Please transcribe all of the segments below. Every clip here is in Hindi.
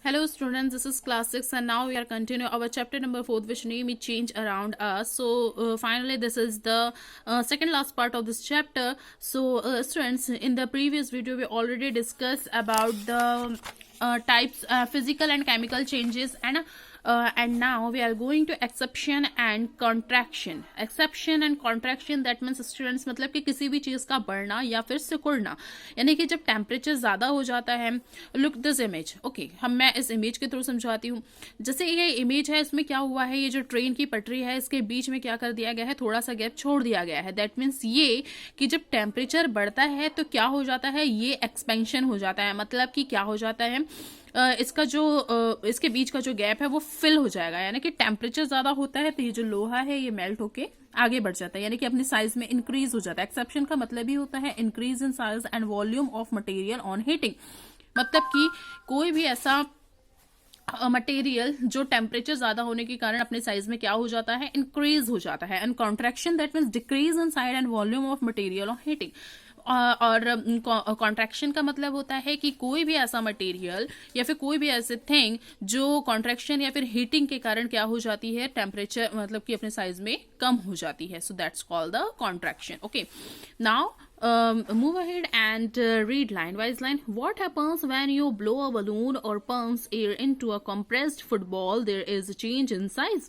Hello students, this is class 6 and now we are continuing our chapter number 4 which name is change around us. So finally this is the second last part of this chapter. So students, in the previous video we already discussed about the types physical and chemical changes and now we are going to exception and contraction. Exception and contraction that means students मतलब कि किसी भी चीज का बढ़ना या फिर सिकुड़ना, यानी कि जब टेम्परेचर ज्यादा हो जाता है. Look this image. ओके, मैं इस इमेज के थ्रू समझाती हूँ. जैसे ये इमेज है, इसमें क्या हुआ है, ये जो ट्रेन की पटरी है इसके बीच में क्या कर दिया गया है, थोड़ा सा गैप छोड़ दिया गया है. दैट मीन्स ये कि जब टेम्परेचर बढ़ता है तो क्या हो जाता है, ये एक्सपेंशन हो जाता है. मतलब कि क्या हो जाता है, इसका जो इसके बीच का जो गैप है वो फिल हो जाएगा. यानी कि टेम्परेचर ज्यादा होता है तो ये जो लोहा है ये मेल्ट होके आगे बढ़ जाता है, यानी कि अपनी साइज में इंक्रीज हो जाता है. एक्सेप्शन का मतलब ही होता है increase in size and volume of material on heating. मतलब कि कोई भी ऐसा मटेरियल जो टेम्परेचर ज्यादा होने के कारण अपने साइज में क्या हो जाता है, इंक्रीज हो जाता है. And contraction that means decrease in size and volume of material on heating. और कॉन्ट्रैक्शन का मतलब होता है कि कोई भी ऐसा मटेरियल या फिर कोई भी ऐसे थिंग जो कॉन्ट्रैक्शन या फिर हीटिंग के कारण क्या हो जाती है, टेम्परेचर मतलब कि अपने साइज में कम हो जाती है. So that's called the contraction. Okay, now move ahead and read line wise line. What happens when you blow a balloon or pumps air into a compressed football? There is a change in size.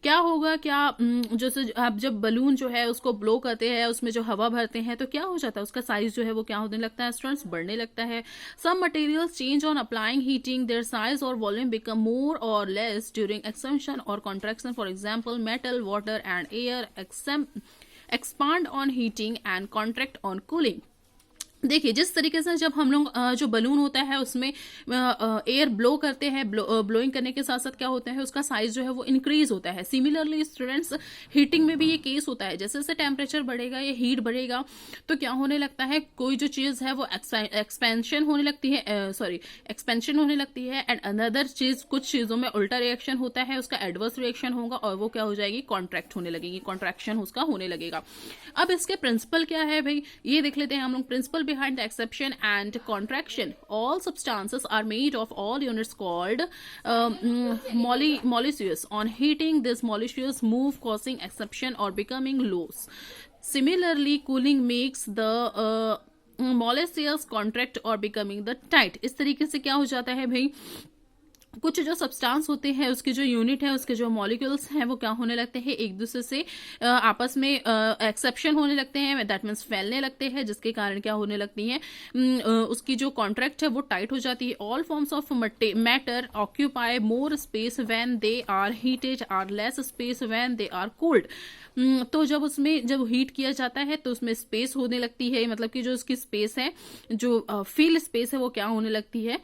क्या होगा, क्या जैसे आप जब बलून जो है उसको ब्लो करते हैं, उसमें जो हवा भरते हैं तो क्या हो जाता है, उसका साइज जो है वो क्या होने लगता है स्टूडेंट्स, बढ़ने लगता है. Some materials change on applying heating, their size और वॉल्यूम बिकम मोर और लेस ड्यूरिंग एक्सपेंशन और contraction. For example metal, water and air expand on heating and contract on cooling. देखिए, जिस तरीके से जब हम लोग जो बलून होता है उसमें एयर ब्लो करते हैं, ब्लोइंग करने के साथ साथ क्या होता है, उसका साइज जो है वो इंक्रीज होता है. सिमिलरली स्टूडेंट्स, हीटिंग में भी ये केस होता है. जैसे जैसे टेम्परेचर बढ़ेगा या हीट बढ़ेगा तो क्या होने लगता है, कोई जो चीज है वो एक्सपेंशन होने लगती है, एक्सपेंशन होने लगती है. एंड अनदर चीज, कुछ चीजों में उल्टा रिएक्शन होता है, उसका एडवर्स रिएक्शन होगा और वो क्या हो जाएगी, कॉन्ट्रैक्ट होने लगेगी, कॉन्ट्रैक्शन उसका होने लगेगा. अब इसके प्रिंसिपल क्या है भाई, ये देख लेते हैं हम लोग. Principle behind the exception and contraction: all substances are made of all units called molecules. On heating, these molecules move, causing exception or becoming loose. Similarly, cooling makes the molecules contract or becoming the tight. इस तरीके से क्या हो जाता है भाई, कुछ जो सब्सटेंस होते हैं उसके जो यूनिट है, उसके जो मॉलिक्यूल्स हैं वो क्या होने लगते हैं, एक दूसरे से आपस में एक्सेप्शन होने लगते हैं. दैट मीन्स फैलने लगते हैं, जिसके कारण क्या होने लगती है, उसकी जो कॉन्ट्रैक्ट है वो टाइट हो जाती है. All forms of matter occupy more space when they are heated or less space when they are cold. तो जब उसमें जब हीट किया जाता है तो उसमें स्पेस होने लगती है, मतलब कि जो उसकी स्पेस है, जो फिल स्पेस है वो क्या होने लगती है,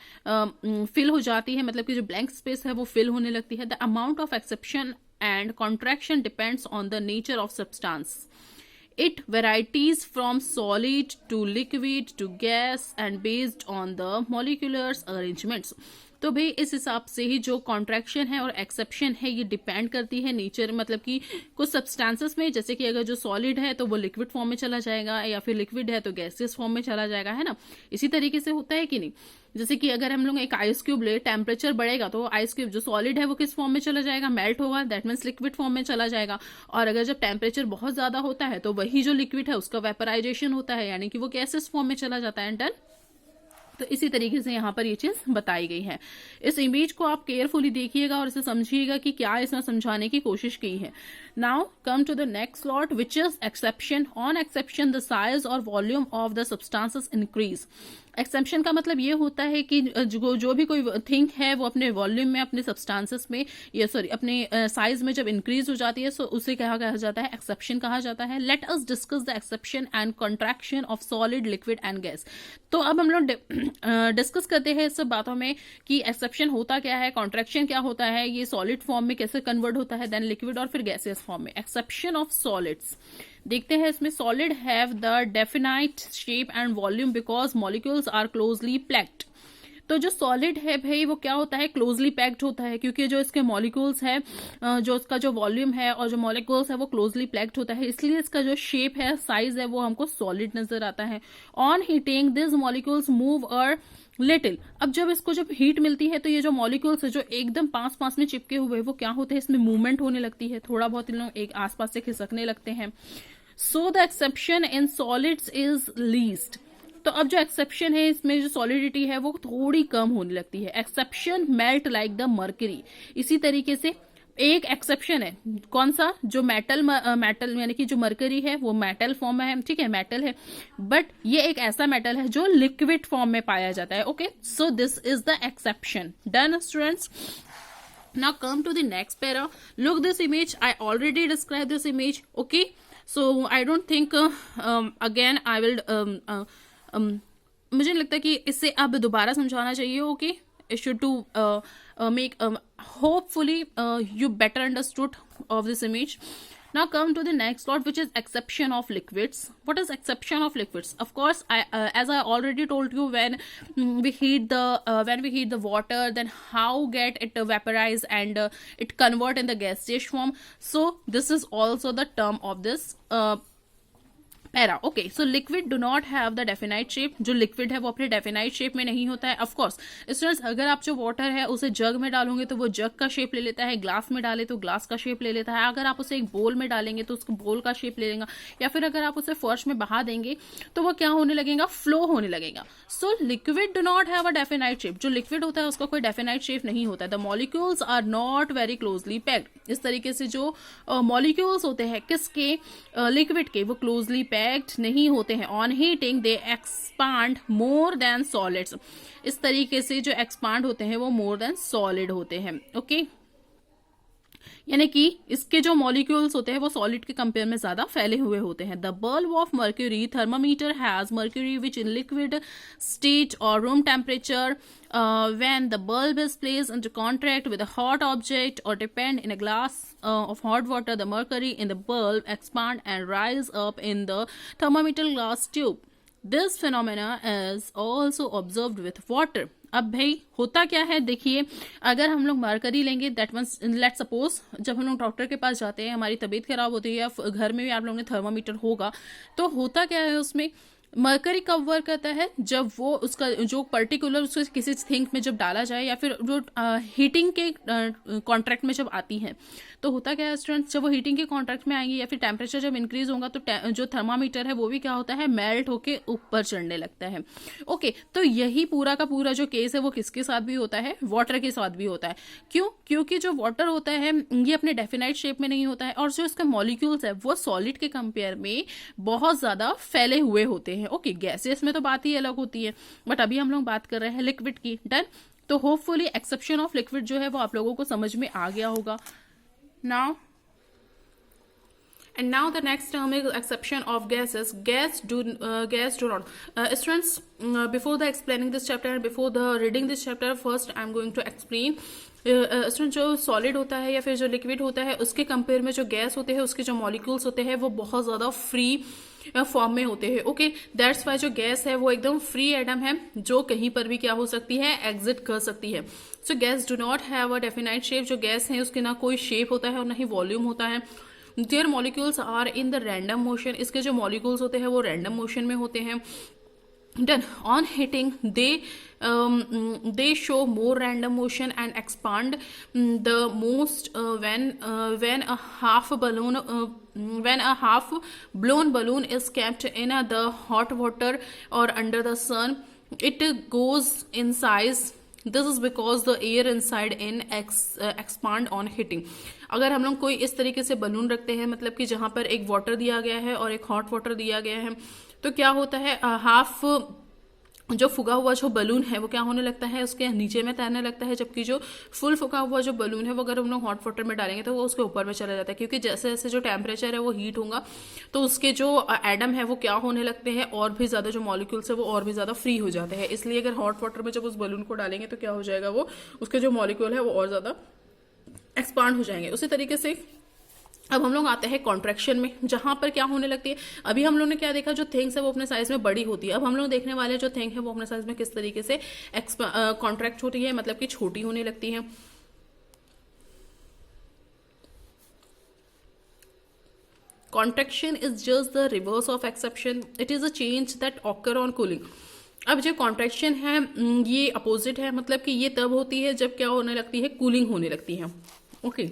फिल हो जाती है. मतलब कि जो ब्लैंक स्पेस है वो फिल होने लगती है. The amount of exception and contraction depends on the nature of substance. It varies from solid to liquid to gas and based on the molecular arrangements. तो भाई इस हिसाब से ही जो कॉन्ट्रैक्शन है और एक्सेप्शन है ये डिपेंड करती है नेचर, मतलब कि कुछ सब्सटेंसेस में, जैसे कि अगर जो सॉलिड है तो वो लिक्विड फॉर्म में चला जाएगा या फिर लिक्विड है तो गैसियस फॉर्म में चला जाएगा, है ना. इसी तरीके से होता है कि नहीं. जैसे कि अगर हम लोग एक आइस क्यूब ले, टेम्परेचर बढ़ेगा तो आइस क्यूब जो सॉलिड है वो किस फॉर्म में चला जाएगा, मेल्ट होगा. दैट मीन्स लिक्विड फॉर्म में चला जाएगा. और अगर जब टेम्परेचर बहुत ज्यादा होता है तो वही जो लिक्विड है उसका वेपराइजेशन होता है, यानी कि वो गैसेस फॉर्म में चला जाता है. डन. तो इसी तरीके से यहाँ पर ये चीज बताई गई है. इस इमेज को आप केयरफुली देखिएगा और इसे समझिएगा कि क्या इसमें समझाने की कोशिश की है. Now come to the next lot which is expansion. On expansion the size और volume of the substances increase. Expansion का मतलब ये होता है कि जो भी कोई थिंग है वो अपने वॉल्यूम में, अपने सब्सटेंसेस में, अपने साइज में जब इंक्रीज हो जाती है तो उसे क्या कहा जाता है, एक्सेप्शन कहा जाता है. Let us discuss the exception and contraction of solid, liquid and gas. तो अब हम लोग डिस्कस करते हैं इस सब बातों में कि एक्सेप्शन होता क्या है, कॉन्ट्रैक्शन क्या होता है, ये सॉलिड फॉर्म में कैसे कन्वर्ट होता है, देन लिक्विड और फिर गैसियस फॉर्म में. एक्सेप्शन ऑफ सॉलिड्स देखते हैं. इसमें solid have the definite shape and volume because molecules are closely packed. तो जो सॉलिड है भाई वो क्या होता है, क्लोजली पैक्ड होता है, क्योंकि जो इसके मॉलिक्यूल्स है, जो इसका जो वॉल्यूम है और जो मॉलिक्यूल्स है वो क्लोजली पैक्ड होता है, इसलिए इसका जो शेप है, साइज है, वो हमको सॉलिड नजर आता है. On heating this molecules move और लिटिल. अब जब इसको जब हीट मिलती है तो ये जो मॉलिक्यूल्स है जो एकदम पास पास में चिपके हुए वो क्या होते हैं, इसमें मूवमेंट होने लगती है, थोड़ा बहुत इन लोग एक आसपास से खिसकने लगते हैं. So the exception in solids is least. तो अब जो एक्सेप्शन है इसमें जो सॉलिडिटी है वो थोड़ी कम होने लगती है. Exception melt like the mercury. इसी तरीके से एक एक्सेप्शन है, कौन सा, जो मेटल यानी कि जो मरकरी है वो मेटल फॉर्म में है, ठीक है, मेटल है, बट ये एक ऐसा मेटल है जो लिक्विड फॉर्म में पाया जाता है. Okay, so this is the exception. Done students. Now come to the next para. Look this image. I already described this image. Okay, so I don't think again I will मुझे नहीं लगता कि इससे अब दोबारा समझाना चाहिए. Okay, it should to make hopefully you better understood of this image. Now come to the next part, which is exception of liquids. What is exception of liquids? Of course, as I already told you, when we heat the water, then how get it vaporize and it convert in the gaseous form. So this is also the term of this para. Okay, so liquid do not have the definite shape. जो लिक्विड है वो अपने डेफिनाइट शेप में नहीं होता है. ऑफ कोर्स स्टूडेंट्स, अगर आप जो वाटर है उसे जग में डालोगे तो वो जग का शेप ले लेता है, ग्लास में डाले तो ग्लास का शेप ले लेता है, अगर आप उसे एक बोल में डालेंगे तो उसको बोल का शेप ले लेगा, या फिर अगर आप उसे फर्श में बहा देंगे तो वो क्या होने लगेगा, फ्लो होने लगेगा. So liquid do not have a definite shape. जो लिक्विड होता है उसका कोई डेफिनाइट शेप नहीं होता है. The molecules are not very closely packed. इस तरीके से जो मॉलिक्यूल्स होते हैं किसके, लिक्विड के, वो क्लोजली पैक्ड नहीं होते हैं. On heating they expand more than solids. इस तरीके से जो एक्सपांड होते हैं वो मोर देन सॉलिड होते हैं. ओके, यानी कि इसके जो मॉलिक्यूल्स होते हैं वो सॉलिड के कंपेयर में ज्यादा फैले हुए होते हैं. The bulb of mercury thermometer has mercury which in liquid state और room temperature. When the bulb is placed into contact with a hot object or depend in a glass of hot water, the mercury in the bulb expand and rise up in the thermometer glass tube. This phenomena is also observed with water. अब भाई होता क्या है, देखिए, अगर हम लोग मरकरी लेंगे, दैट मीन्स लेट सपोज जब हम लोग डॉक्टर के पास जाते हैं, हमारी तबीयत खराब होती है, या घर में भी आप लोगों ने थर्मामीटर होगा, तो होता क्या है उसमें, मरकरी कब वर्क करता है, जब वो उसका जो पर्टिकुलर उसको किसी थिंग में जब डाला जाए, या फिर जो हीटिंग के कॉन्ट्रैक्ट में जब आती है, तो होता क्या है स्टूडेंट्स, जब वो हीटिंग के कॉन्ट्रैक्ट में आएंगी या फिर टेम्परेचर जब इंक्रीज होगा तो जो थर्मामीटर है वो भी क्या होता है, मेल्ट होके ऊपर चढ़ने लगता है. ओके, तो यही पूरा का पूरा जो केस है वो किसके साथ भी होता है, वाटर के साथ भी होता है. क्यों? क्योंकि जो वाटर होता है ये अपने डेफिनाइट शेप में नहीं होता है, और जो इसका मॉलिक्यूल्स है वो सॉलिड के कंपेयर में बहुत ज्यादा फैले हुए होते हैं. ओके, गैसेस में तो बात ही अलग होती है, बट अभी हम लोग बात कर रहे हैं लिक्विड की. डन. तो होपफुली एक्सेप्शन ऑफ लिक्विड जो है वो आप लोगों को समझ में आ गया होगा. Now the next term is exception of gases. Gas do not. Students, before the explaining this chapter and before the reading this chapter, first I am going to explain. Student, जो सॉलिड होता है या फिर जो लिक्विड होता है उसके कंपेयर में जो गैस होते हैं उसके जो मॉलिक्यूल्स होते हैं वो बहुत ज्यादा फ्री फॉर्म में होते हैं. ओके, दैट्स वाई जो गैस है वो एकदम फ्री एटम है, जो कहीं पर भी क्या हो सकती है, एग्जिट कर सकती है. सो gas do not have a definite shape. जो गैस है उसके ना कोई शेप होता है और ना ही वॉल्यूम होता है. Their molecules are in the random motion. इसके जो मॉलिक्यूल्स होते हैं वो रैंडम मोशन में होते हैं. Then on hitting they show more random motion and expand the most when a half blown balloon is kept in the hot water or under the sun, it goes in size. This is because the air inside in expand on hitting. अगर हम लोग कोई इस तरीके से बलून रखते हैं, मतलब कि जहां पर एक वाटर दिया गया है और एक हॉट वाटर दिया गया है, तो क्या होता है, हाफ जो फुगा हुआ जो बलून है वो क्या होने लगता है, उसके नीचे में तैरने लगता है, जबकि जो फुल फुगा हुआ जो बलून है वो अगर हम लोग हॉट वाटर में डालेंगे तो वो उसके ऊपर में चला जाता है, क्योंकि जैसे जैसे जो टेम्परेचर है वो हीट होगा तो उसके जो एडम है वो क्या होने लगते हैं, और भी ज्यादा जो मॉलिक्यूल्स है वो और भी ज्यादा फ्री हो जाते हैं. इसलिए अगर हॉट वाटर में जब उस बलून को डालेंगे तो क्या हो जाएगा, वो उसके जो मॉलिक्यूल है वो और ज्यादा एक्सपांड हो जाएंगे. उसी तरीके से अब हम लोग आते हैं कॉन्ट्रैक्शन में, जहां पर क्या होने लगती है। अभी हम लोग ने क्या देखा, जो थिंग्स है वो अपने साइज में बड़ी होती है। अब हम लोग देखने वाले जो थिंग है वो अपने साइज में किस तरीके से कॉन्ट्रैक्ट होती है, मतलब कि छोटी होने लगती है। Contraction is just the reverse of exception. It is a change that occur on cooling. अब जो कॉन्ट्रैक्शन है ये अपोजिट है, मतलब कि ये तब होती है जब क्या होने लगती है, कूलिंग होने लगती है। ओके